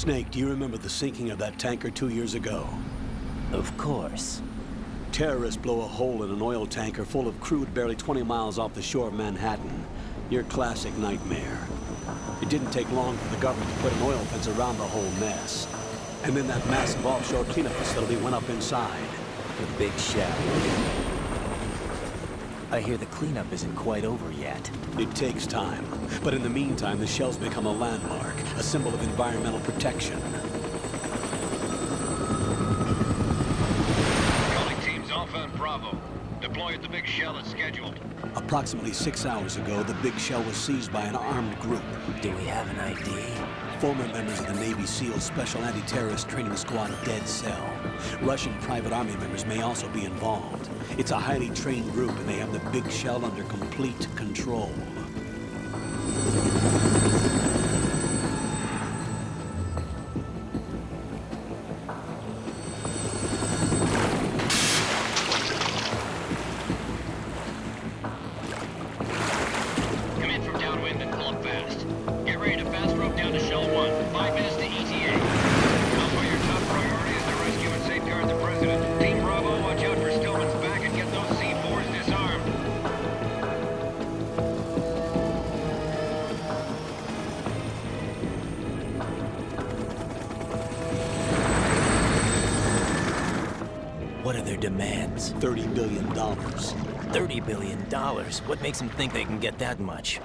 Snake, do you remember the sinking of that tanker 2 years ago? Of course. Terrorists blow a hole in an oil tanker full of crude barely 20 miles off the shore of Manhattan. Your classic nightmare. It didn't take long for the government to put an oil fence around the whole mess. And then that massive offshore cleanup facility went up inside. The big shell. I hear the cleanup isn't quite over yet. It takes time. But in the meantime, the shell's become a landmark, a symbol of environmental protection. Calling teams Alpha and Bravo. Deploy at the big shell as scheduled. Approximately 6 hours ago, the big shell was seized by an armed group. Do we have an ID? Former members of the Navy SEALs Special Anti-Terrorist Training Squad Dead Cell. Russian private army members may also be involved. It's a highly trained group, and they have the big shell under complete control. Come in from downwind and pull up fast. Get ready to fast rope down to Shell 1. 5 minutes to ETA. Alpha, your top priority is to rescue and safeguard the President. Team Bravo, watch out for Stillman's back and get those C4s disarmed. What are their demands? $30 billion. $30 billion? What makes them think they can get that much?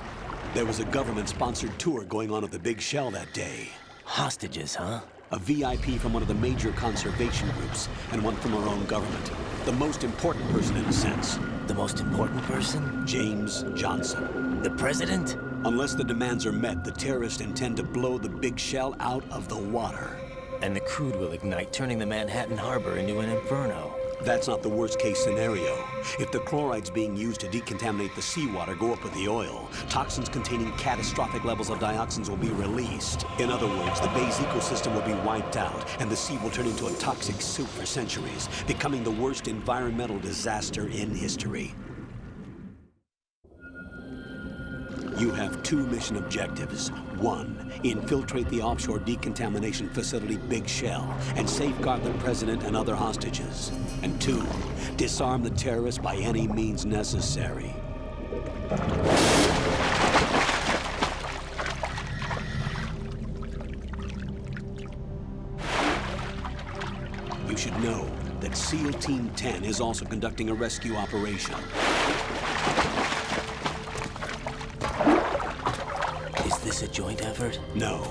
There was a government-sponsored tour going on at the big shell that day. Hostages, huh? A VIP from one of the major conservation groups, and one from our own government. The most important person in a sense. The most important person? James Johnson. The President? Unless the demands are met, the terrorists intend to blow the big shell out of the water. And the crude will ignite, turning the Manhattan Harbor into an inferno. That's not the worst-case scenario. If the chlorides being used to decontaminate the seawater go up with the oil, toxins containing catastrophic levels of dioxins will be released. In other words, the bay's ecosystem will be wiped out, and the sea will turn into a toxic soup for centuries, becoming the worst environmental disaster in history. You have 2 mission objectives. 1, infiltrate the offshore decontamination facility Big Shell and safeguard the President and other hostages. And 2, disarm the terrorists by any means necessary. You should know that SEAL Team 10 is also conducting a rescue operation. Is this a joint effort? No.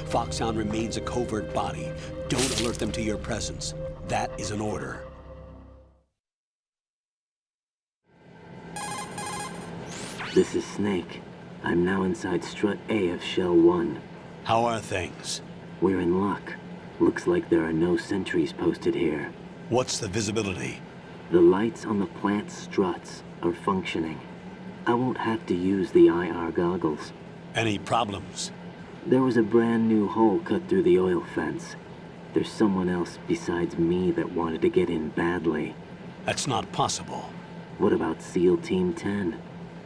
Foxhound remains a covert body. Don't alert them to your presence. That is an order. This is Snake. I'm now inside Strut A of Shell 1. How are things? We're in luck. Looks like there are no sentries posted here. What's the visibility? The lights on the plant struts are functioning. I won't have to use the IR goggles. Any problems? There was a brand new hole cut through the oil fence. There's someone else besides me that wanted to get in badly. That's not possible. What about SEAL Team 10?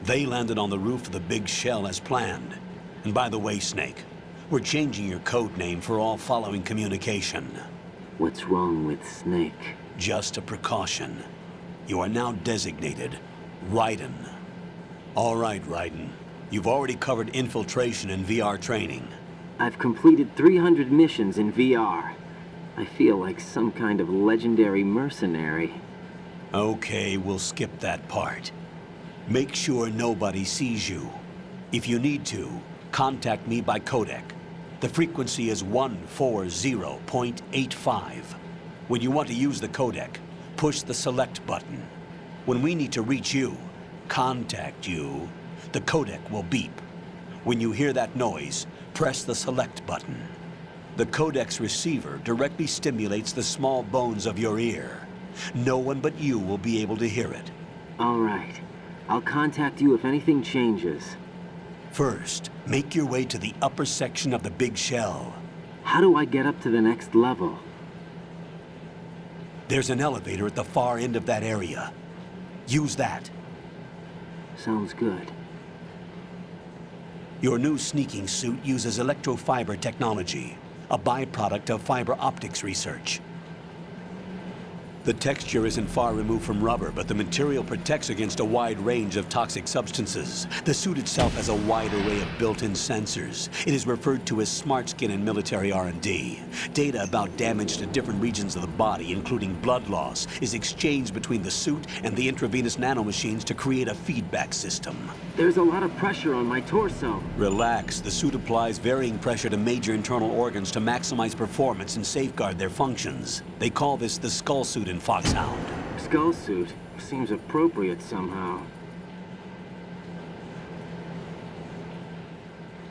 They landed on the roof of the Big Shell as planned. And by the way, Snake, we're changing your code name for all following communication. What's wrong with Snake? Just a precaution. You are now designated Raiden. All right, Raiden. You've already covered infiltration and VR training. I've completed 300 missions in VR. I feel like some kind of legendary mercenary. Okay, we'll skip that part. Make sure nobody sees you. If you need to, contact me by codec. The frequency is 140.85. When you want to use the codec, push the select button. When we need to reach you, contact you, the codec will beep. When you hear that noise, press the select button. The codec's receiver directly stimulates the small bones of your ear. No one but you will be able to hear it. All right. I'll contact you if anything changes. First, make your way to the upper section of the Big Shell. How do I get up to the next level? There's an elevator at the far end of that area. Use that. Sounds good. Your new sneaking suit uses electrofiber technology. a byproduct of fiber optics research. The texture isn't far removed from rubber, but the material protects against a wide range of toxic substances. The suit itself has a wide array of built-in sensors. It is referred to as smart skin in military R&D. Data about damage to different regions of the body, including blood loss, is exchanged between the suit and the intravenous nanomachines to create a feedback system. There's a lot of pressure on my torso. Relax. The suit applies varying pressure to major internal organs to maximize performance and safeguard their functions. They call this the skull suit in Foxhound. Skull suit seems appropriate somehow.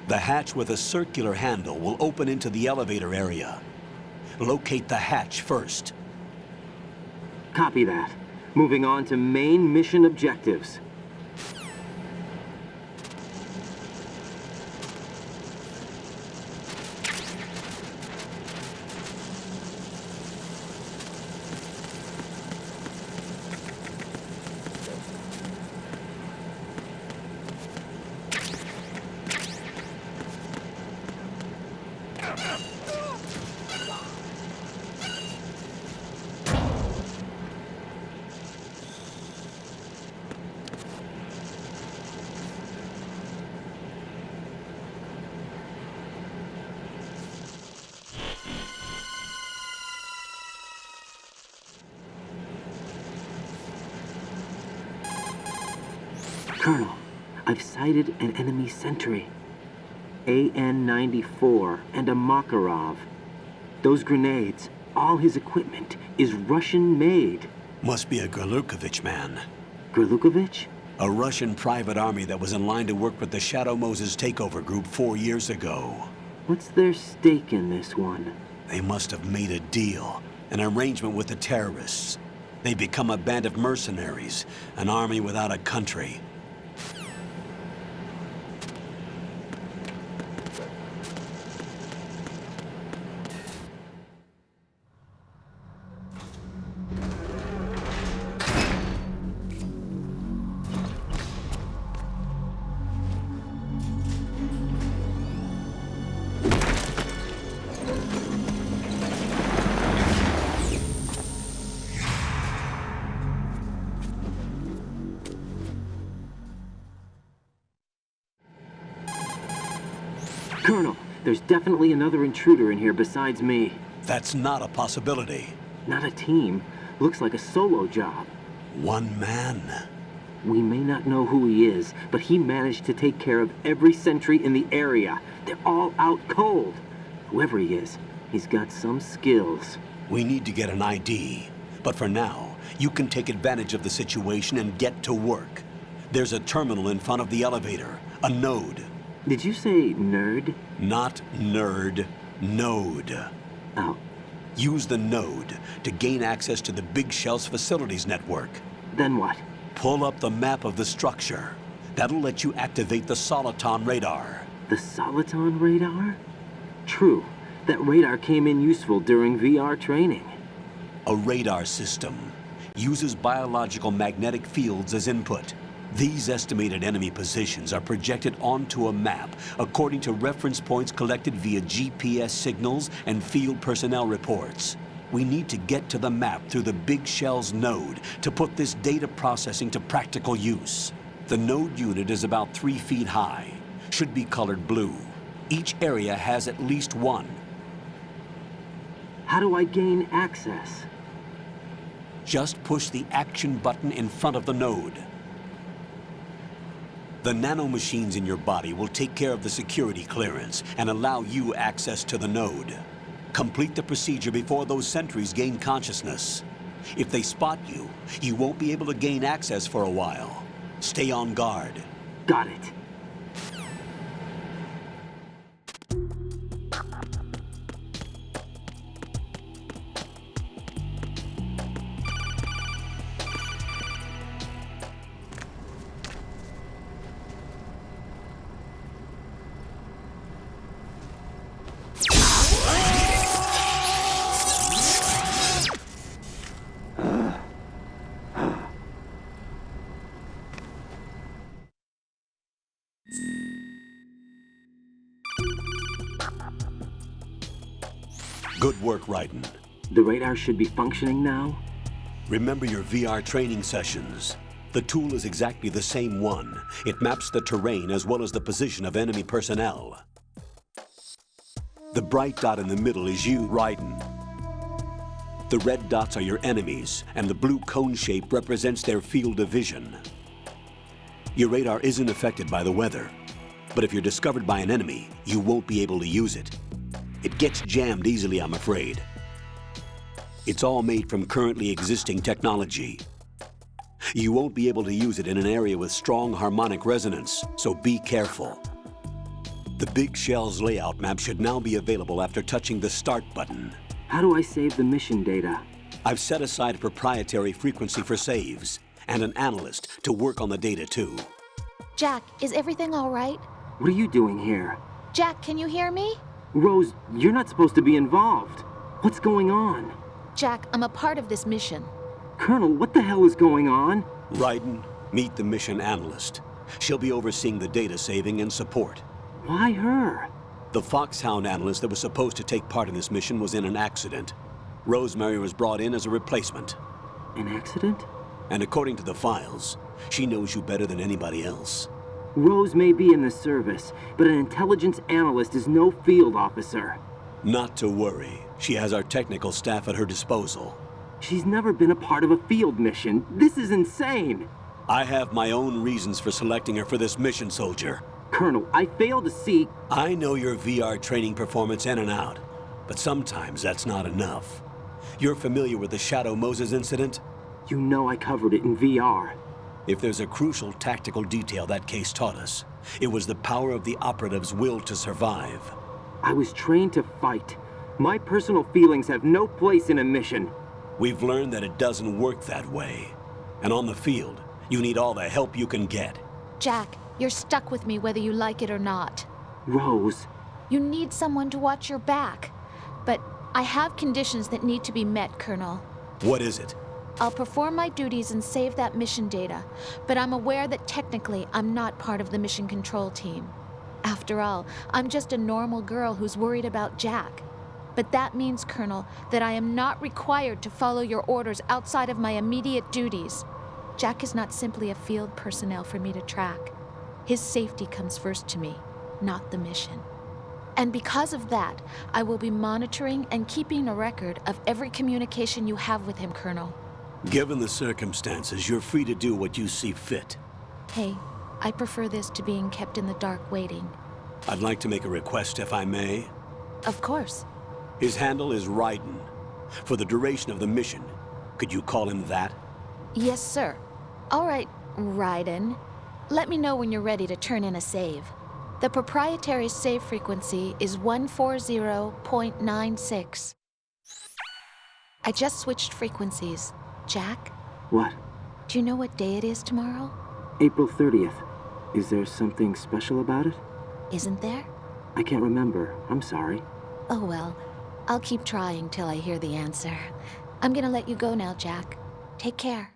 The hatch with a circular handle will open into the elevator area. Locate the hatch first. Copy that. Moving on to main mission objectives. Colonel, I've sighted an enemy sentry. AN-94 and a Makarov. Those grenades, all his equipment, is Russian-made. Must be a Gorlukovich man. Gorlukovich? A Russian private army that was in line to work with the Shadow Moses takeover group 4 years ago. What's their stake in this one? They must have made a deal, an arrangement with the terrorists. They become a band of mercenaries, an army without a country. Colonel, there's definitely another intruder in here besides me. That's not a possibility. Not a team. Looks like a solo job. One man. We may not know who he is, but he managed to take care of every sentry in the area. They're all out cold. Whoever he is, he's got some skills. We need to get an ID. But for now, you can take advantage of the situation and get to work. There's a terminal in front of the elevator, a node. Did you say nerd? Not nerd, node. Oh, Use the node to gain access to the Big Shell's facilities network. then what? Pull up the map of the structure. That'll let you activate the Soliton radar. The Soliton radar? True. That radar came in useful during VR training. A radar system uses biological magnetic fields as input. These estimated enemy positions are projected onto a map according to reference points collected via GPS signals and field personnel reports. We need to get to the map through the Big Shell's node to put this data processing to practical use. The node unit is about 3 feet high, should be colored blue. Each area has at least one. How do I gain access? Just push the action button in front of the node. The nanomachines in your body will take care of the security clearance and allow you access to the node. Complete the procedure before those sentries gain consciousness. If they spot you, you won't be able to gain access for a while. Stay on guard. Got it. Good work, Raiden. The radar should be functioning now? Remember your VR training sessions. The tool is exactly the same one. It maps the terrain as well as the position of enemy personnel. The bright dot in the middle is you, Raiden. The red dots are your enemies, and the blue cone shape represents their field of vision. Your radar isn't affected by the weather, but if you're discovered by an enemy, you won't be able to use it. It gets jammed easily, I'm afraid. It's all made from currently existing technology. You won't be able to use it in an area with strong harmonic resonance, so be careful. The Big Shell's layout map should now be available after touching the Start button. How do I save the mission data? I've set aside a proprietary frequency for saves, and an analyst to work on the data too. Jack, is everything all right? What are you doing here? Jack, can you hear me? Rose, you're not supposed to be involved. What's going on? Jack, I'm a part of this mission. Colonel, what the hell is going on? Raiden, meet the mission analyst. She'll be overseeing the data saving and support. Why her? The Foxhound analyst that was supposed to take part in this mission was in an accident. Rosemary was brought in as a replacement. An accident? And according to the files, she knows you better than anybody else. Rose may be in the service, but an intelligence analyst is no field officer. Not to worry. She has our technical staff at her disposal. She's never been a part of a field mission. This is insane! I have my own reasons for selecting her for this mission, soldier. Colonel, I fail to see... I know your VR training performance in and out, but sometimes that's not enough. You're familiar with the Shadow Moses incident? You know I covered it in VR. If there's a crucial tactical detail that case taught us, it was the power of the operative's will to survive. I was trained to fight. My personal feelings have no place in a mission. We've learned that it doesn't work that way. And on the field, you need all the help you can get. Jack, you're stuck with me whether you like it or not. Rose. You need someone to watch your back. But I have conditions that need to be met, Colonel. What is it? I'll perform my duties and save that mission data, but I'm aware that technically I'm not part of the mission control team. After all, I'm just a normal girl who's worried about Jack. But that means, Colonel, that I am not required to follow your orders outside of my immediate duties. Jack is not simply a field personnel for me to track. His safety comes first to me, not the mission. And because of that, I will be monitoring and keeping a record of every communication you have with him, Colonel. Given the circumstances, you're free to do what you see fit. Hey, I prefer this to being kept in the dark waiting. I'd like to make a request, if I may. Of course. His handle is Raiden. For the duration of the mission, could you call him that? Yes, sir. All right, Raiden. Let me know when you're ready to turn in a save. The proprietary save frequency is 140.96. I just switched frequencies. Jack, What? do you know what day it is tomorrow? April 30th. Is there something special about it? Isn't there? I can't remember. I'm sorry. Oh well, I'll keep trying till I hear the answer. I'm gonna let you go now, Jack. Take care.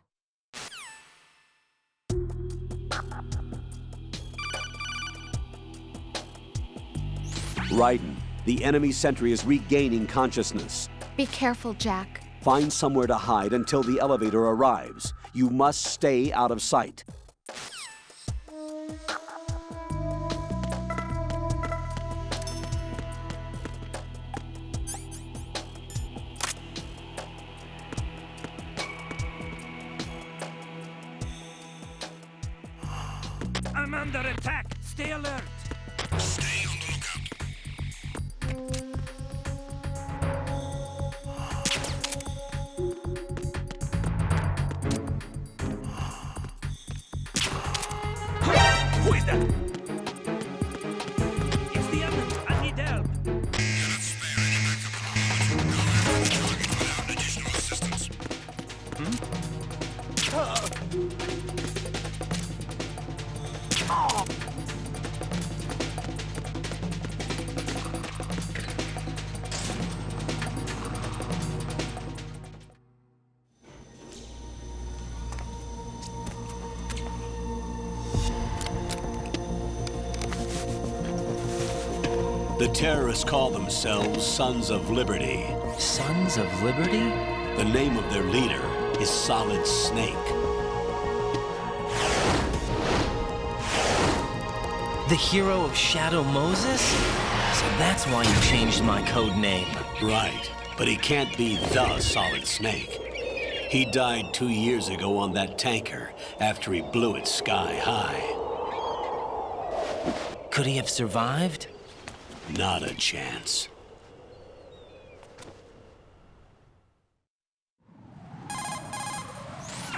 Raiden, the enemy sentry is regaining consciousness. Be careful, Jack. Find somewhere to hide until the elevator arrives. You must stay out of sight. I'm under attack. Stay alert. Stay on the lookout. Who is that? It's the ambulance. I need help. Cannot spare any backup at the moment. However, we can rely on additional assistance. The terrorists call themselves Sons of Liberty. Sons of Liberty? The name of their leader is Solid Snake. The hero of Shadow Moses? So that's why you changed my code name. Right, but he can't be the Solid Snake. He died 2 years ago on that tanker after he blew it sky high. Could he have survived? Not a chance.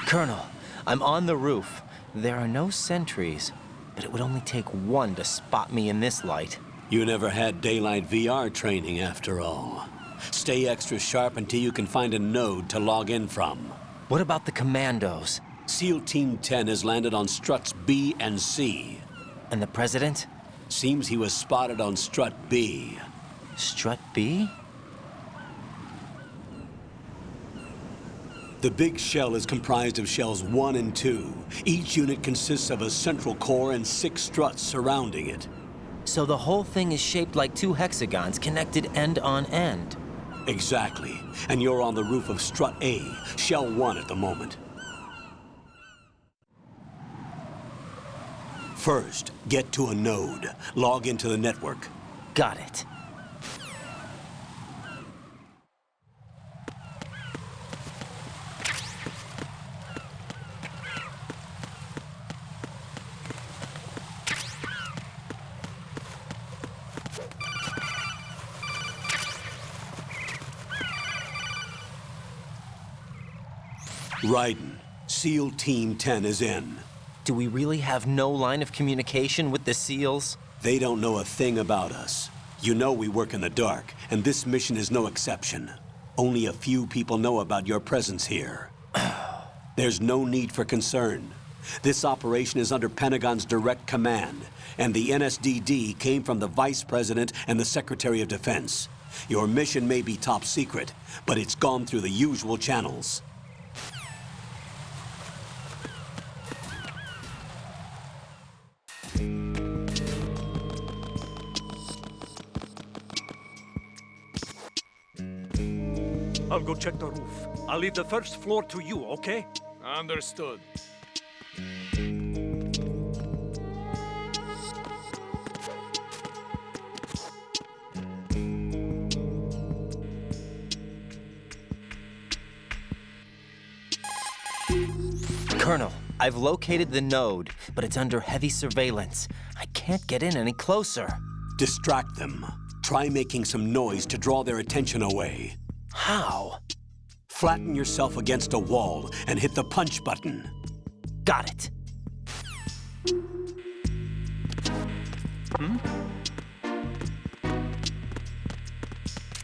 Colonel, I'm on the roof. There are no sentries, but it would only take one to spot me in this light. You never had daylight VR training after all. Stay extra sharp until you can find a node to log in from. What about the commandos? SEAL Team 10 has landed on struts B and C. And the president? Seems he was spotted on strut B. Strut B? The big shell is comprised of shells 1 and 2. Each unit consists of a central core and 6 struts surrounding it. So the whole thing is shaped like 2 hexagons connected end on end. Exactly. And you're on the roof of strut A, shell 1 at the moment. First, get to a node. Log into the network. Got it. Raiden, SEAL Team 10 is in. Do we really have no line of communication with the SEALs? They don't know a thing about us. You know we work in the dark, and this mission is no exception. Only a few people know about your presence here. There's no need for concern. This operation is under Pentagon's direct command, and the NSDD came from the Vice President and the Secretary of Defense. Your mission may be top secret, but it's gone through the usual channels. I'll go check the roof. I'll leave the first floor to you, okay? Understood. Colonel, I've located the node, but it's under heavy surveillance. I can't get in any closer. Distract them. Try making some noise to draw their attention away. How? Flatten yourself against a wall and hit the punch button. Got it.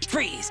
Freeze!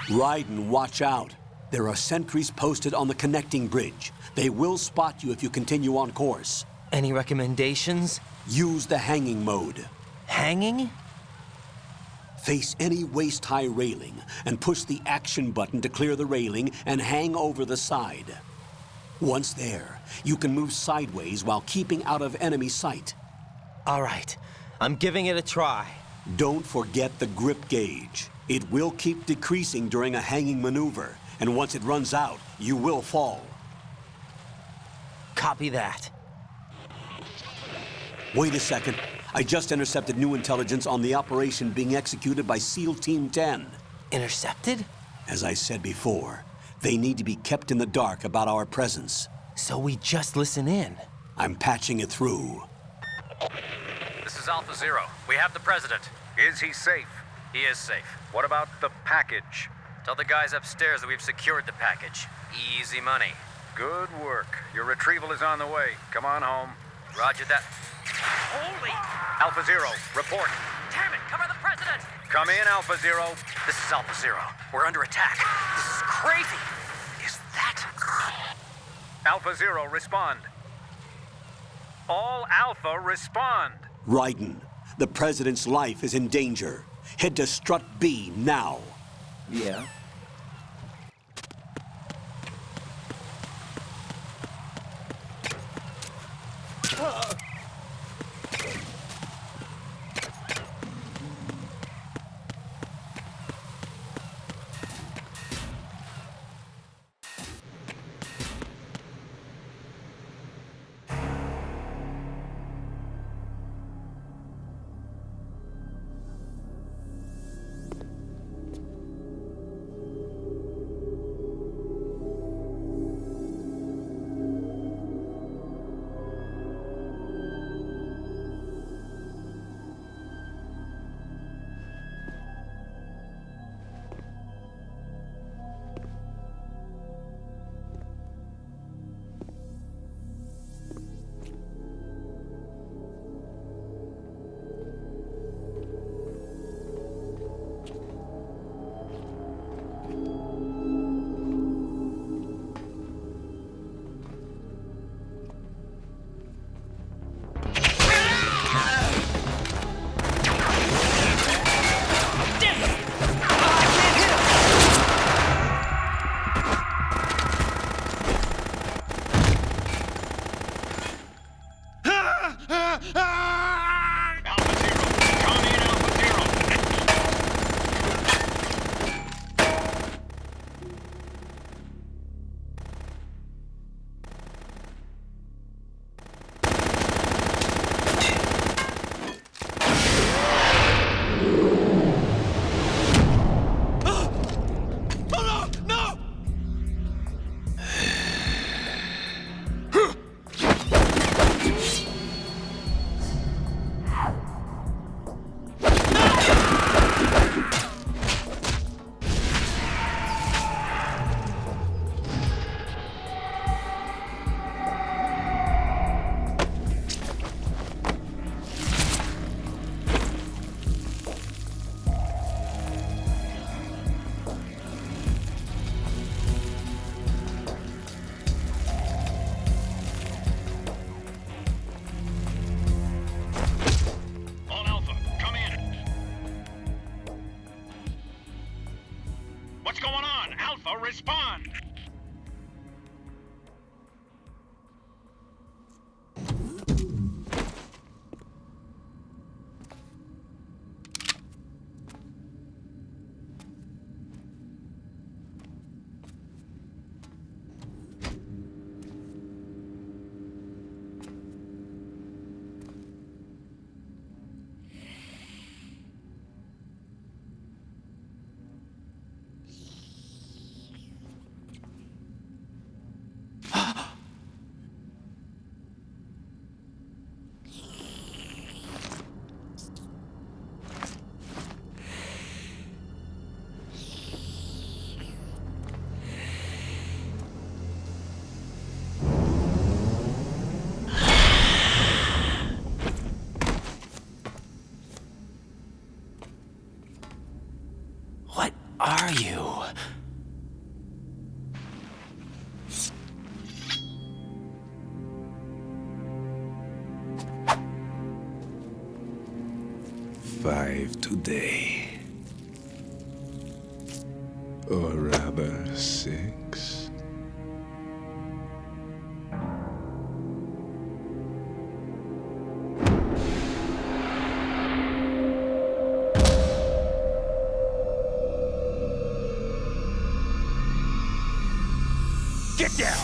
Raiden, watch out. There are sentries posted on the connecting bridge. They will spot you if you continue on course. Any recommendations? Use the hanging mode. Hanging? Face any waist-high railing and push the action button to clear the railing and hang over the side. Once there, you can move sideways while keeping out of enemy sight. All right, I'm giving it a try. Don't forget the grip gauge. It will keep decreasing during a hanging maneuver, and once it runs out, you will fall. Copy that. Wait a second. I just intercepted new intelligence on the operation being executed by SEAL Team 10. Intercepted? As I said before, they need to be kept in the dark about our presence. So we just listen in. I'm patching it through. This is Alpha Zero. We have the president. Is he safe? He is safe. What about the package? Tell the guys upstairs that we've secured the package. Easy money. Good work. Your retrieval is on the way. Come on home. Roger that. Holy! Alpha Zero, report. Damn it! Cover the president! Come in, Alpha Zero. This is Alpha Zero. We're under attack. This is crazy. Is that... Alpha Zero, respond. All Alpha, respond. Raiden, the president's life is in danger. Head to Strut B now. Yeah. Alpha Zero, come in, Alpha Zero. All Alpha, come in. What's going on? Alpha, respond. What are you? Five today. Or rather, 6. Get down!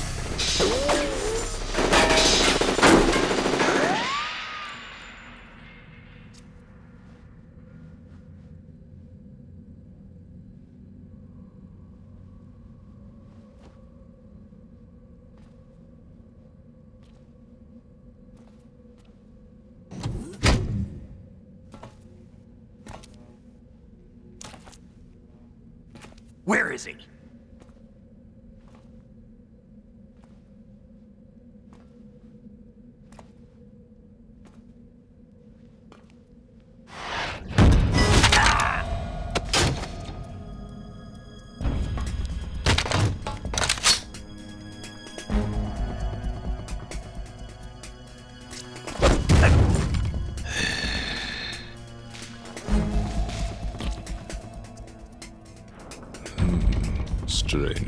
Where is he?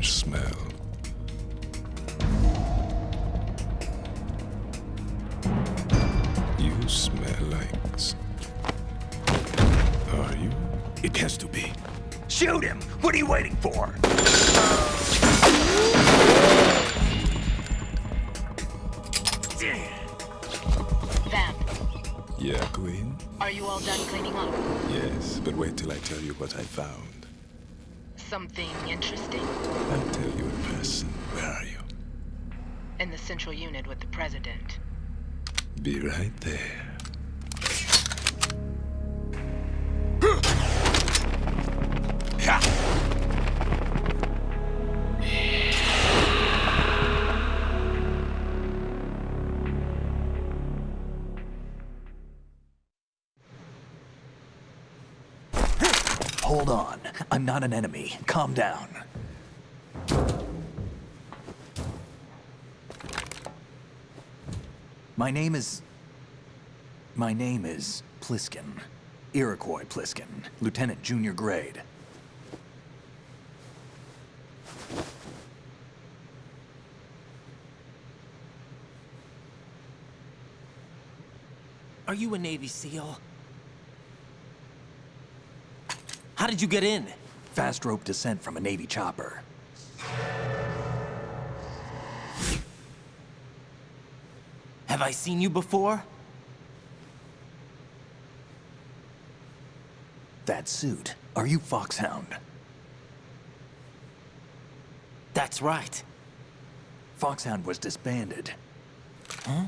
strange smell. You smell like... Are you? It has to be. Shoot him! What are you waiting for? Vamp, Yeah, Queen? are you all done cleaning up? Yes, but wait till I tell you what I found. Something interesting? I'll tell you in person. Where are you? In the central unit with the president. Be right there. Hold on. I'm not an enemy. Calm down. My name is Pliskin. Iroquois Pliskin. Lieutenant junior grade. Are you a Navy SEAL? How did you get in? Fast rope descent from a Navy chopper. Have I seen you before? That suit. Are you Foxhound? That's right. Foxhound was disbanded. Huh?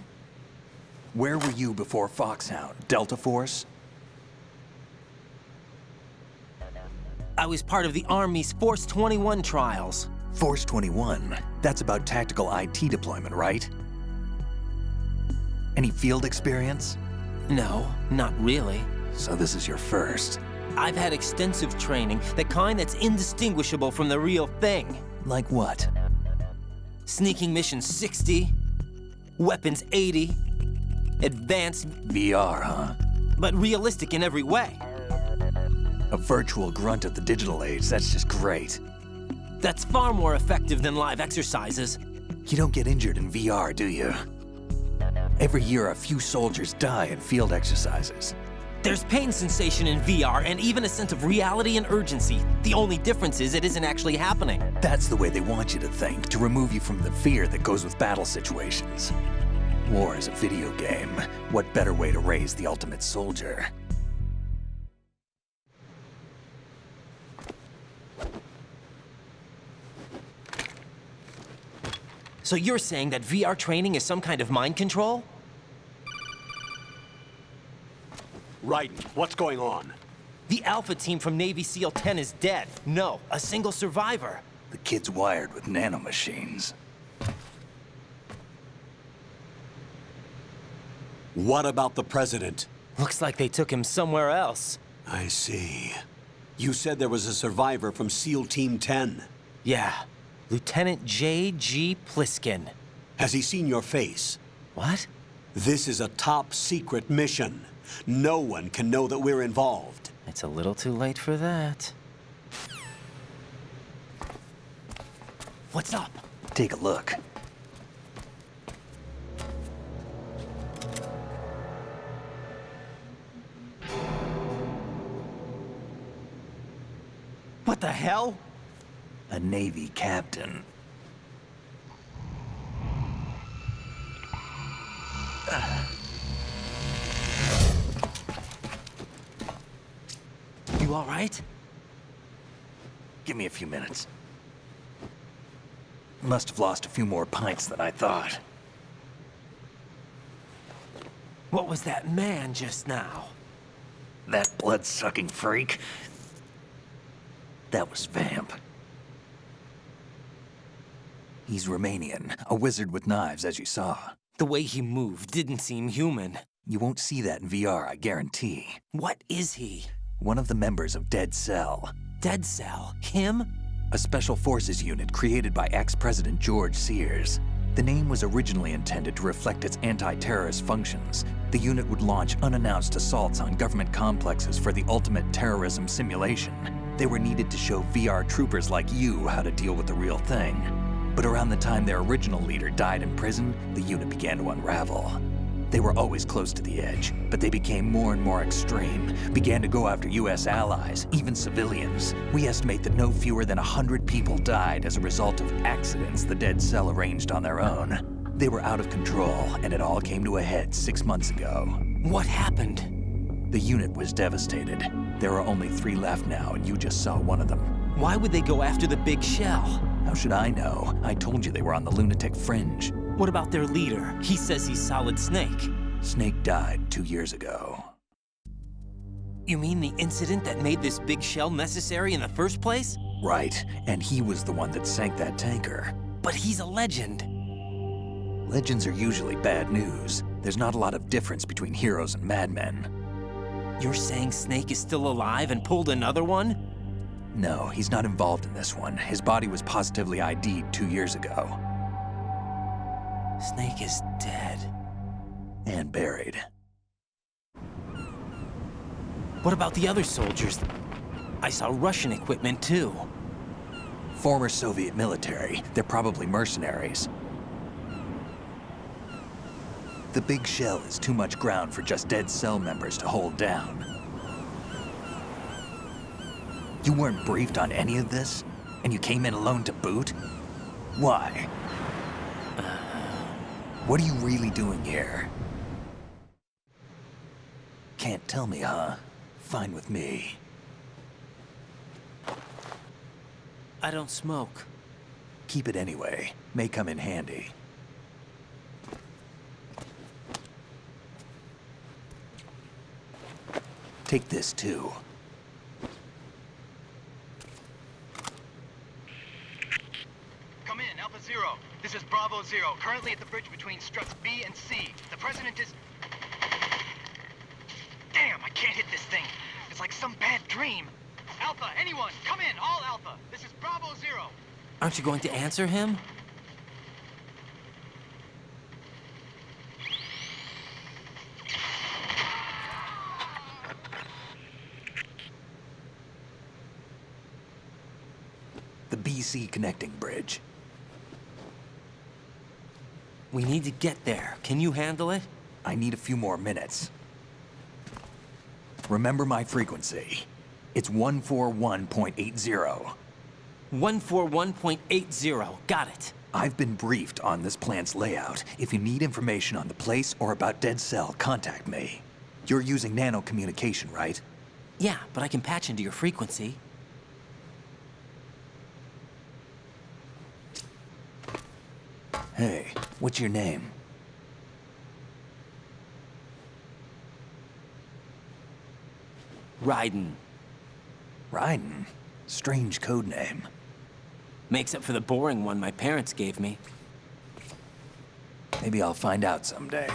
Where were you before Foxhound? Delta Force? I was part of the Army's Force 21 trials. Force 21? That's about tactical IT deployment, right? Any field experience? No, not really. So this is your first. I've had extensive training, the kind that's indistinguishable from the real thing. Like what? Sneaking Mission 60, Weapons 80, Advanced, VR, huh? but realistic in every way. A virtual grunt of the digital age, that's just great. That's far more effective than live exercises. You don't get injured in VR, do you? Every year, a few soldiers die in field exercises. There's pain sensation in VR and even a sense of reality and urgency. The only difference is it isn't actually happening. That's the way they want you to think, to remove you from the fear that goes with battle situations. War is a video game. What better way to raise the ultimate soldier? So you're saying that VR training is some kind of mind control? Raiden, what's going on? The Alpha team from Navy SEAL 10 is dead. No, a single survivor. The kid's wired with nanomachines. What about the president? Looks like they took him somewhere else. I see. You said there was a survivor from SEAL Team 10. Yeah, Lieutenant J.G. Pliskin. Has he seen your face? What? This is a top secret mission. No one can know that we're involved. It's a little too late for that. What's up? Take a look. What the hell? A Navy captain. You all right? Give me a few minutes. Must have lost a few more pints than I thought. What was that man just now? That blood-sucking freak? That was Vamp. He's Romanian, a wizard with knives, as you saw. The way he moved didn't seem human. You won't see that in VR, I guarantee. What is he? One of the members of Dead Cell. Dead Cell? Him? A special forces unit created by ex-President George Sears. The name was originally intended to reflect its anti-terrorist functions. The unit would launch unannounced assaults on government complexes for the ultimate terrorism simulation. They were needed to show VR troopers like you how to deal with the real thing. But around the time their original leader died in prison, the unit began to unravel. They were always close to the edge, but they became more and more extreme, began to go after US allies, even civilians. We estimate that no fewer than 100 people died as a result of accidents the Dead Cell arranged on their own. They were out of control, and it all came to a head 6 months ago. What happened? The unit was devastated. There are only 3 left now, and you just saw one of them. Why would they go after the big shell? How should I know? I told you they were on the lunatic fringe. What about their leader? He says he's Solid Snake. Snake died 2 years ago. You mean the incident that made this big shell necessary in the first place? Right, and he was the one that sank that tanker. But he's a legend. Legends are usually bad news. There's not a lot of difference between heroes and madmen. You're saying Snake is still alive and pulled another one? No, he's not involved in this one. His body was positively ID'd 2 years ago. Snake is dead. And buried. What about the other soldiers? I saw Russian equipment too. Former Soviet military. They're probably mercenaries. The big shell is too much ground for just Dead Cell members to hold down. You weren't briefed on any of this? And you came in alone to boot? Why? What are you really doing here? Can't tell me, huh? Fine with me. I don't smoke. Keep it anyway. May come in handy. Take this too. Come in, Alpha Zero. This is Bravo Zero, currently at the bridge between struts B and C. The president is... Damn, I can't hit this thing. It's like some bad dream. Alpha, anyone, come in, all Alpha. This is Bravo Zero. Aren't you going to answer him? The BC connecting bridge. We need to get there. Can you handle it? I need a few more minutes. Remember my frequency. It's 141.80. 141.80. Got it. I've been briefed on this plant's layout. If you need information on the place or about Dead Cell, contact me. You're using nano communication, right? Yeah, but I can patch into your frequency. Hey, what's your name? Raiden. Raiden? Strange code name. Makes up for the boring one my parents gave me. Maybe I'll find out someday.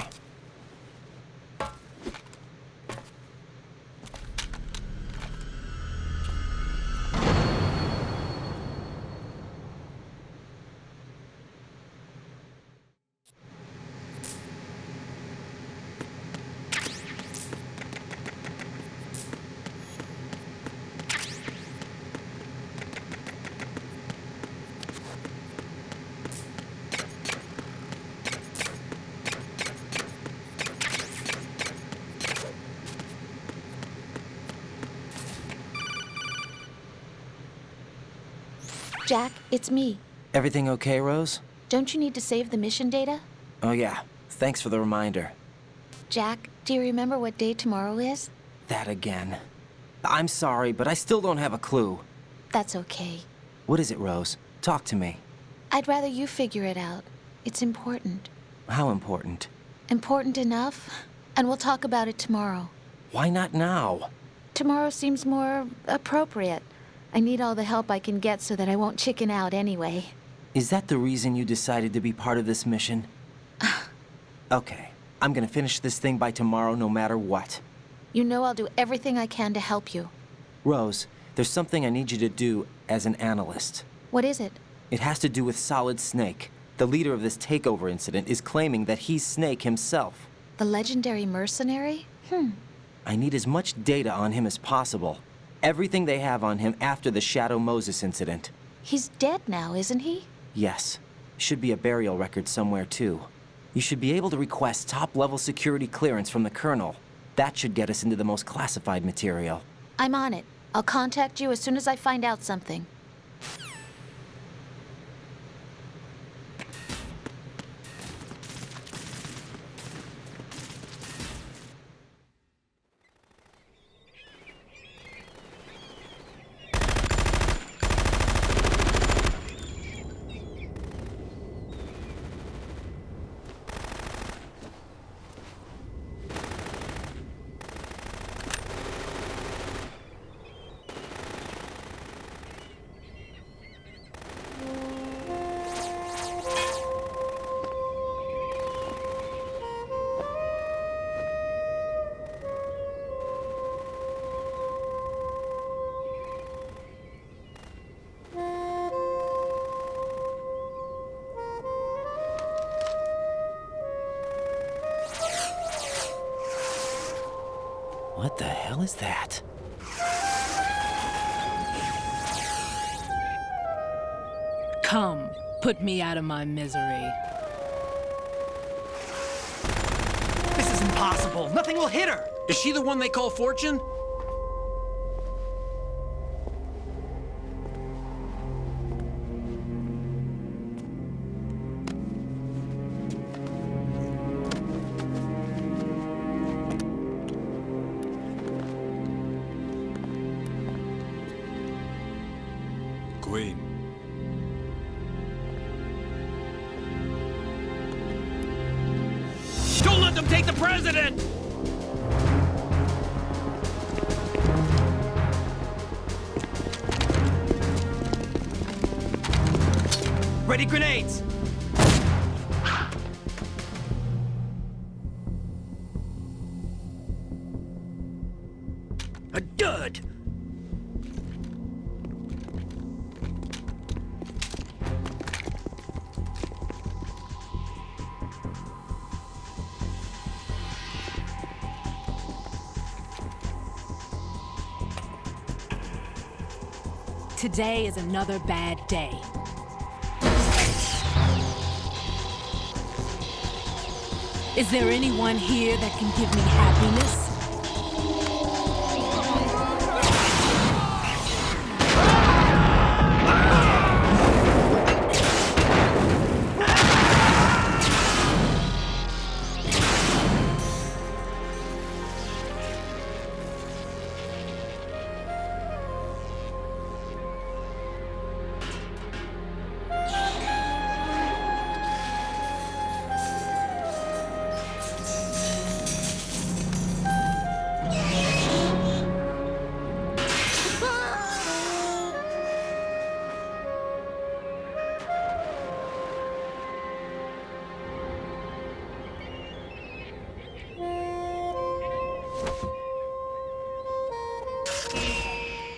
Jack, it's me. Everything okay, Rose? Don't you need to save the mission data? Oh yeah, thanks for the reminder. Jack, do you remember what day tomorrow is? That again. I'm sorry, but I still don't have a clue. That's okay. What is it, Rose? Talk to me. I'd rather you figure it out. It's important. How important? Important enough, and we'll talk about it tomorrow. Why not now? Tomorrow seems more appropriate. I need all the help I can get so that I won't chicken out anyway. Is that the reason you decided to be part of this mission? Okay, I'm gonna finish this thing by tomorrow no matter what. You know I'll do everything I can to help you. Rose, there's something I need you to do as an analyst. What is it? It has to do with Solid Snake. The leader of this takeover incident is claiming that he's Snake himself. The legendary mercenary? I need as much data on him as possible. Everything they have on him after the Shadow Moses incident. He's dead now, isn't he? Yes. Should be a burial record somewhere, too. You should be able to request top-level security clearance from the Colonel. That should get us into the most classified material. I'm on it. I'll contact you as soon as I find out something. What the hell is that? Come, put me out of my misery. This is impossible. Nothing will hit her. Is she the one they call Fortune? Queen. Don't let them take the president! Ready grenades! A dud! Today is another bad day. Is there anyone here that can give me happiness?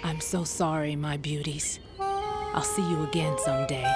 I'm so sorry, my beauties. I'll see you again someday.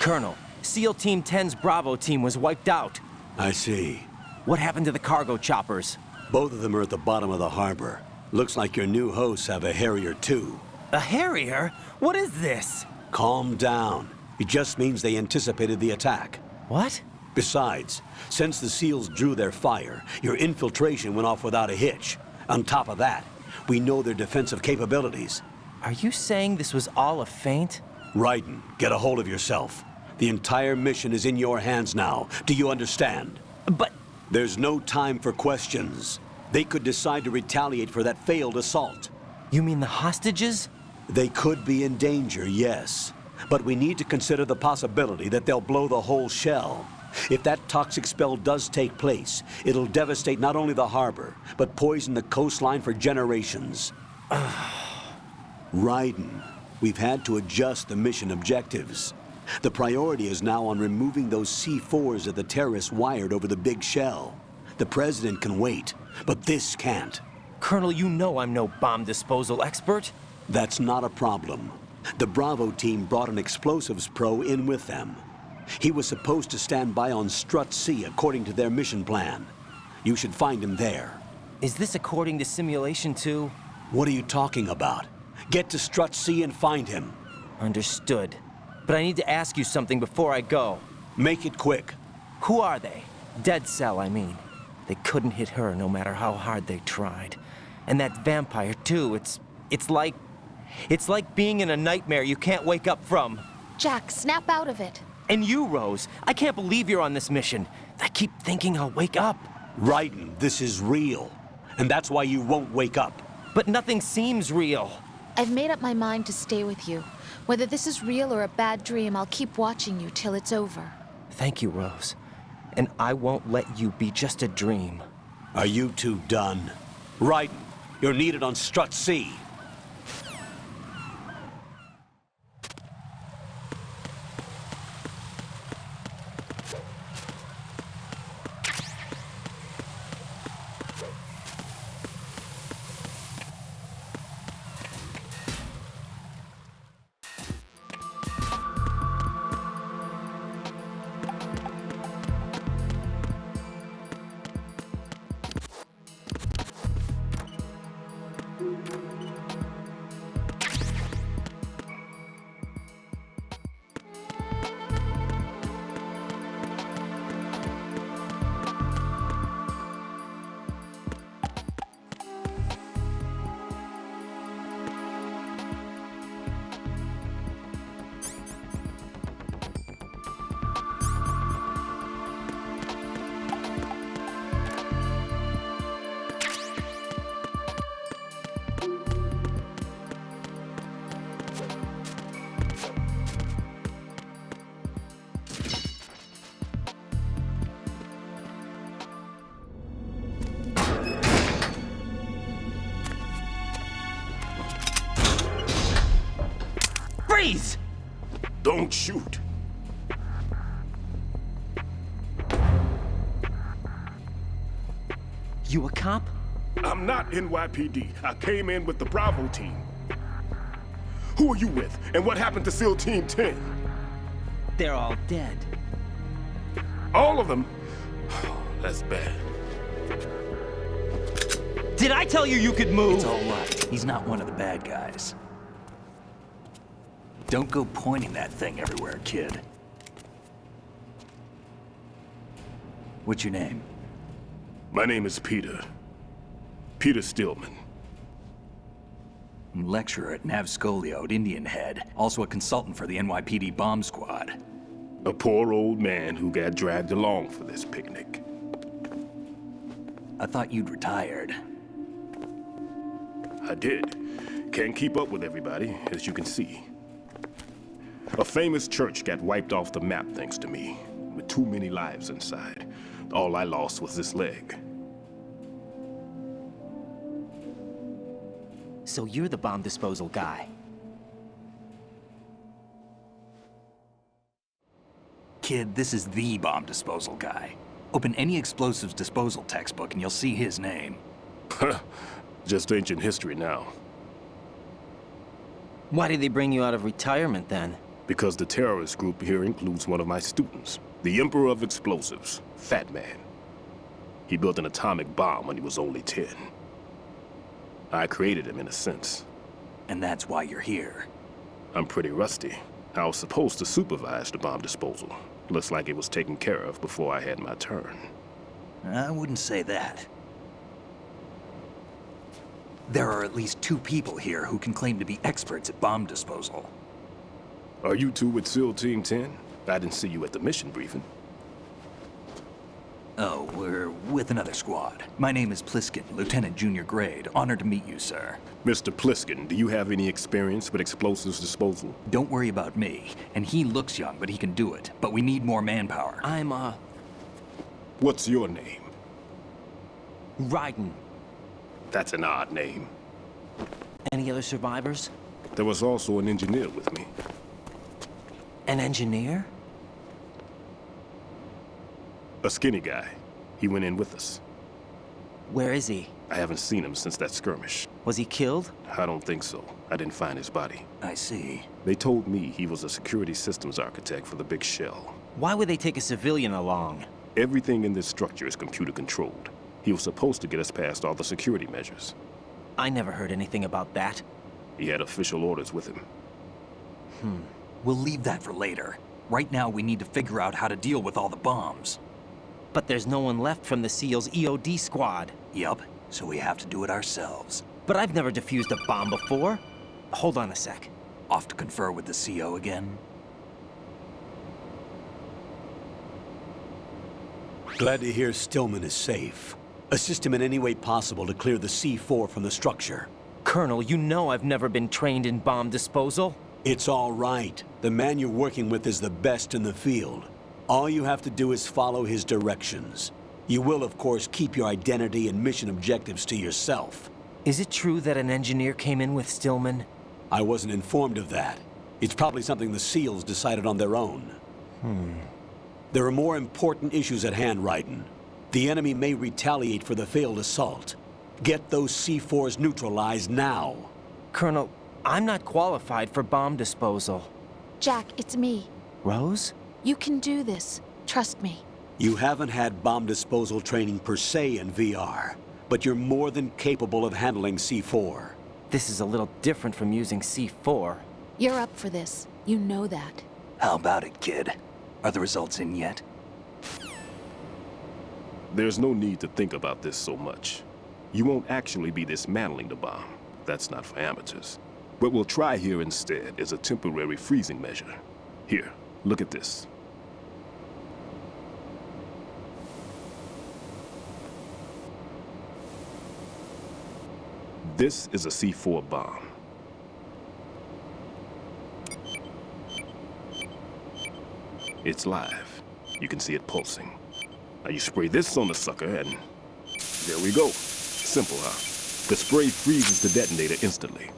Colonel, SEAL Team 10's Bravo team was wiped out. I see. What happened to the cargo choppers? Both of them are at the bottom of the harbor. Looks like your new hosts have a Harrier too. A Harrier? What is this? Calm down. It just means they anticipated the attack. What? Besides, since the SEALs drew their fire, your infiltration went off without a hitch. On top of that, we know their defensive capabilities. Are you saying this was all a feint? Raiden, get a hold of yourself. The entire mission is in your hands now. Do you understand? But... There's no time for questions. They could decide to retaliate for that failed assault. You mean the hostages? They could be in danger, yes. But we need to consider the possibility that they'll blow the whole shell. If that toxic spell does take place, it'll devastate not only the harbor, but poison the coastline for generations. Raiden, we've had to adjust the mission objectives. The priority is now on removing those C4s that the terrorists wired over the big shell. The president can wait, but this can't. Colonel, you know I'm no bomb disposal expert. That's not a problem. The Bravo team brought an explosives pro in with them. He was supposed to stand by on Strut C according to their mission plan. You should find him there. Is this according to simulation 2? What are you talking about? Get to Strut C and find him. Understood. But I need to ask you something before I go. Make it quick. Who are they? Dead Cell, I mean. They couldn't hit her no matter how hard they tried. And that vampire, too, it's like being in a nightmare you can't wake up from. Jack, snap out of it. And you, Rose, I can't believe you're on this mission. I keep thinking I'll wake up. Raiden, this is real. And that's why you won't wake up. But nothing seems real. I've made up my mind to stay with you. Whether this is real or a bad dream, I'll keep watching you till it's over. Thank you, Rose. And I won't let you be just a dream. Are you two done? Raiden, you're needed on Strut C. Freeze! Don't shoot. You a cop? I'm not NYPD. I came in with the Bravo team. Who are you with? And what happened to SEAL Team 10? They're all dead. All of them? That's bad. Did I tell you you could move? It's all right. He's not one of the bad guys. Don't go pointing that thing everywhere, kid. What's your name? My name is Peter. Peter Stillman. Lecturer at Nav Scolio at Indian Head. Also a consultant for the NYPD bomb squad. A poor old man who got dragged along for this picnic. I thought you'd retired. I did. Can't keep up with everybody, as you can see. A famous church got wiped off the map thanks to me, with too many lives inside. All I lost was this leg. So you're the bomb disposal guy. Kid, this is the bomb disposal guy. Open any explosives disposal textbook and you'll see his name. Just ancient history now. Why did they bring you out of retirement then? Because the terrorist group here includes one of my students, the Emperor of Explosives, Fat Man. He built an atomic bomb when he was only 10. I created him in a sense. And that's why you're here. I'm pretty rusty. I was supposed to supervise the bomb disposal. Looks like it was taken care of before I had my turn. I wouldn't say that. There are at least 2 people here who can claim to be experts at bomb disposal. Are you two with SEAL Team 10? I didn't see you at the mission briefing. Oh, we're with another squad. My name is Pliskin, Lieutenant Junior Grade. Honored to meet you, sir. Mr. Pliskin, do you have any experience with explosives disposal? Don't worry about me. And he looks young, but he can do it. But we need more manpower. I'm, What's your name? Raiden. That's an odd name. Any other survivors? There was also an engineer with me. An engineer? A skinny guy. He went in with us. Where is he? I haven't seen him since that skirmish. Was he killed? I don't think so. I didn't find his body. I see. They told me he was a security systems architect for the big shell. Why would they take a civilian along? Everything in this structure is computer controlled. He was supposed to get us past all the security measures. I never heard anything about that. He had official orders with him. We'll leave that for later. Right now, we need to figure out how to deal with all the bombs. But there's no one left from the SEAL's EOD squad. Yup, so we have to do it ourselves. But I've never defused a bomb before. Hold on a sec. Off to confer with the CO again? Glad to hear Stillman is safe. Assist him in any way possible to clear the C4 from the structure. Colonel, you know I've never been trained in bomb disposal. It's all right. The man you're working with is the best in the field. All you have to do is follow his directions. You will, of course, keep your identity and mission objectives to yourself. Is it true that an engineer came in with Stillman? I wasn't informed of that. It's probably something the SEALs decided on their own. There are more important issues at hand, Raiden. The enemy may retaliate for the failed assault. Get those C4s neutralized now. Colonel, I'm not qualified for bomb disposal. Jack, it's me. Rose? You can do this. Trust me. You haven't had bomb disposal training per se in VR, but you're more than capable of handling C4. This is a little different from using C4. You're up for this. You know that. How about it, kid? Are the results in yet? There's no need to think about this so much. You won't actually be dismantling the bomb. That's not for amateurs. What we'll try here instead is a temporary freezing measure. Here, look at this. This is a C4 bomb. It's live. You can see it pulsing. Now you spray this on the sucker and there we go. Simple, huh? The spray freezes the detonator instantly.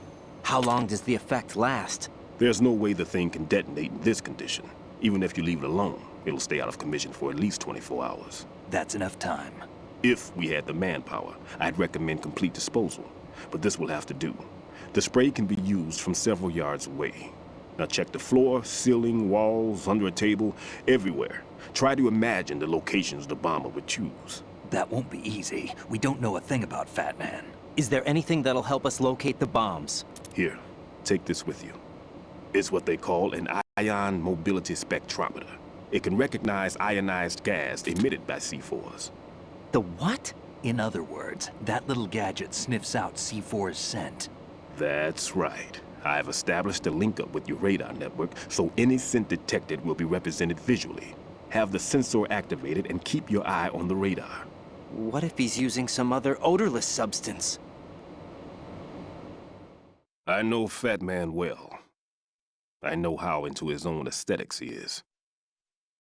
How long does the effect last? There's no way the thing can detonate in this condition. Even if you leave it alone, it'll stay out of commission for at least 24 hours. That's enough time. If we had the manpower, I'd recommend complete disposal. But this will have to do. The spray can be used from several yards away. Now check the floor, ceiling, walls, under a table, everywhere. Try to imagine the locations the bomber would choose. That won't be easy. We don't know a thing about Fat Man. Is there anything that'll help us locate the bombs? Here, take this with you. It's what they call an ion mobility spectrometer. It can recognize ionized gas emitted by C4s. The what? In other words, that little gadget sniffs out C4's scent. That's right. I've established a link up with your radar network, so any scent detected will be represented visually. Have the sensor activated and keep your eye on the radar. What if he's using some other odorless substance? I know Fat Man well. I know how into his own aesthetics he is.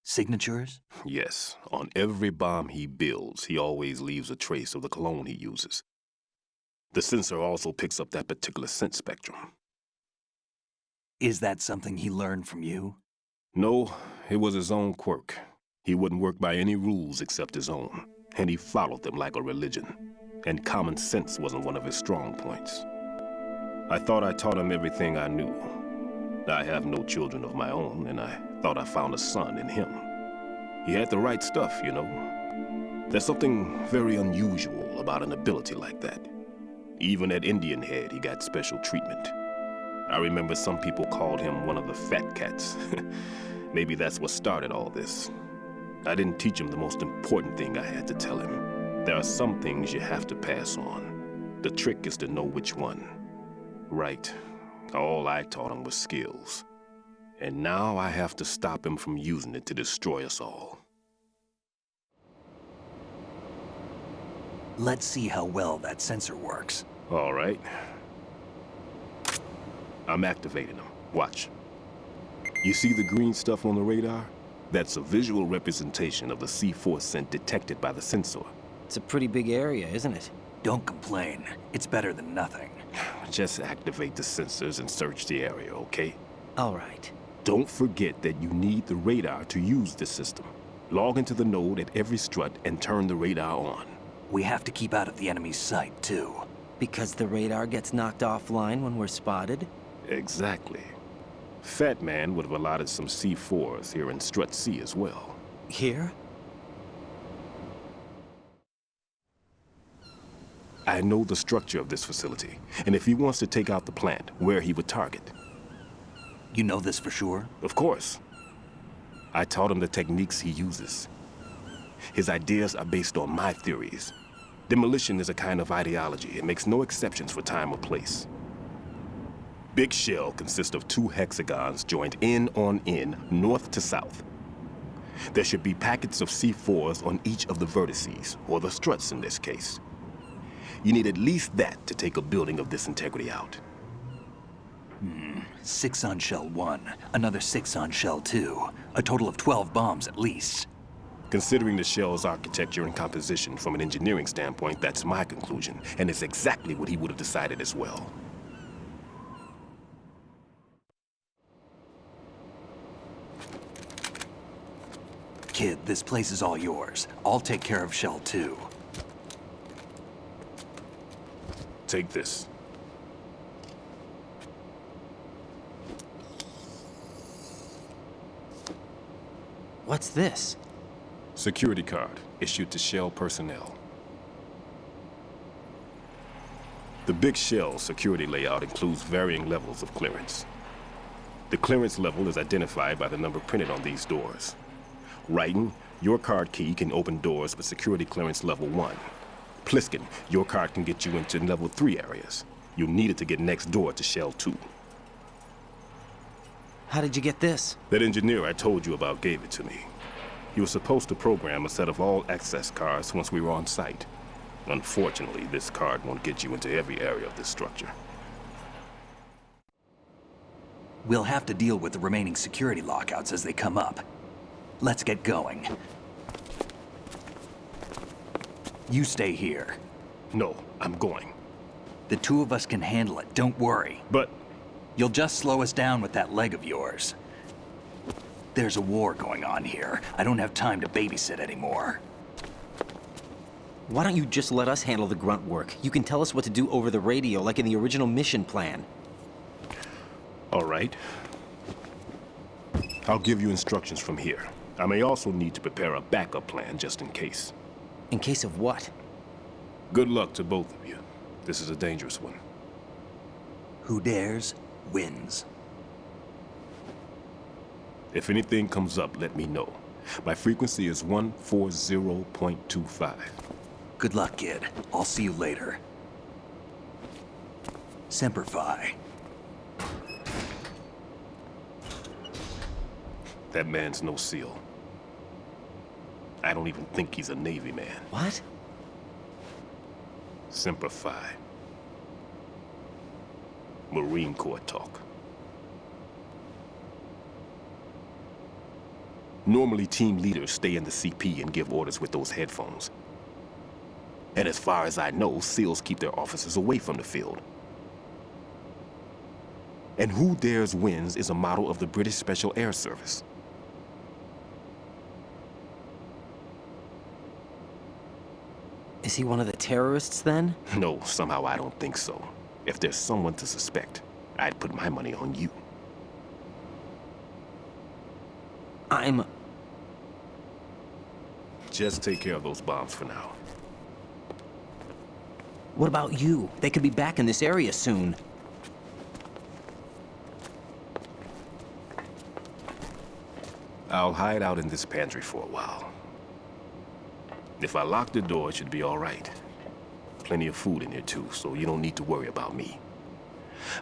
Signatures? Yes. On every bomb he builds, he always leaves a trace of the cologne he uses. The sensor also picks up that particular scent spectrum. Is that something he learned from you? No, it was his own quirk. He wouldn't work by any rules except his own, and he followed them like a religion. And common sense wasn't one of his strong points. I thought I taught him everything I knew. I have no children of my own, and I thought I found a son in him. He had the right stuff, you know. There's something very unusual about an ability like that. Even at Indian Head, he got special treatment. I remember some people called him one of the fat cats. Maybe that's what started all this. I didn't teach him the most important thing I had to tell him. There are some things you have to pass on. The trick is to know which one. Right. All I taught him was skills. And now I have to stop him from using it to destroy us all. Let's see how well that sensor works. All right. I'm activating them. Watch. You see the green stuff on the radar? That's a visual representation of the C4 scent detected by the sensor. It's a pretty big area, isn't it? Don't complain. It's better than nothing. Just activate the sensors and search the area, okay? All right. Don't forget that you need the radar to use this system. Log into the node at every strut and turn the radar on. We have to keep out of the enemy's sight, too. Because the radar gets knocked offline when we're spotted? Exactly. Fat Man would have allotted some C4s here in Strut C as well. Here? I know the structure of this facility, and if he wants to take out the plant, where he would target. You know this for sure? Of course. I taught him the techniques he uses. His ideas are based on my theories. Demolition is a kind of ideology. It makes no exceptions for time or place. Big Shell consists of 2 hexagons joined end on end, north to south. There should be packets of C4s on each of the vertices, or the struts in this case. You need at least that to take a building of this integrity out. 6 on Shell 1, another 6 on Shell 2. A total of 12 bombs at least. Considering the shell's architecture and composition from an engineering standpoint, that's my conclusion, and it's exactly what he would have decided as well. Kid, this place is all yours. I'll take care of Shell 2. Take this. What's this? Security card, issued to Shell personnel. The Big Shell security layout includes varying levels of clearance. The clearance level is identified by the number printed on these doors. Writing, your card key can open doors with security clearance level 1. Pliskin, your card can get you into level 3 areas. You'll need it to get next door to Shell 2. How did you get this? That engineer I told you about gave it to me. He was supposed to program a set of all-access cards once we were on site. Unfortunately, this card won't get you into every area of this structure. We'll have to deal with the remaining security lockouts as they come up. Let's get going. You stay here. No, I'm going. The 2 of us can handle it, don't worry. But... You'll just slow us down with that leg of yours. There's a war going on here. I don't have time to babysit anymore. Why don't you just let us handle the grunt work? You can tell us what to do over the radio, like in the original mission plan. All right. I'll give you instructions from here. I may also need to prepare a backup plan just in case. In case of what? Good luck to both of you. This is a dangerous one. Who dares, wins. If anything comes up, let me know. My frequency is 140.25. Good luck, kid. I'll see you later. Semper Fi. That man's no SEAL. I don't even think he's a Navy man. What? Semper Fi. Marine Corps talk. Normally, team leaders stay in the CP and give orders with those headphones. And as far as I know, SEALs keep their officers away from the field. And Who Dares Wins is a model of the British Special Air Service. Is he one of the terrorists, then? No, somehow I don't think so. If there's someone to suspect, I'd put my money on you. Just take care of those bombs for now. What about you? They could be back in this area soon. I'll hide out in this pantry for a while. If I lock the door, it should be all right. Plenty of food in here too, so you don't need to worry about me.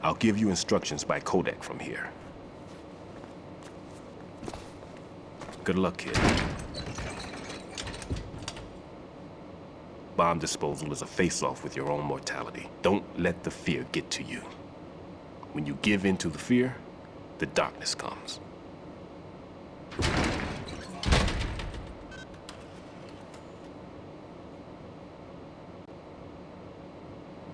I'll give you instructions by codec from here. Good luck, kid. Bomb disposal is a face-off with your own mortality. Don't let the fear get to you. When you give in to the fear, the darkness comes.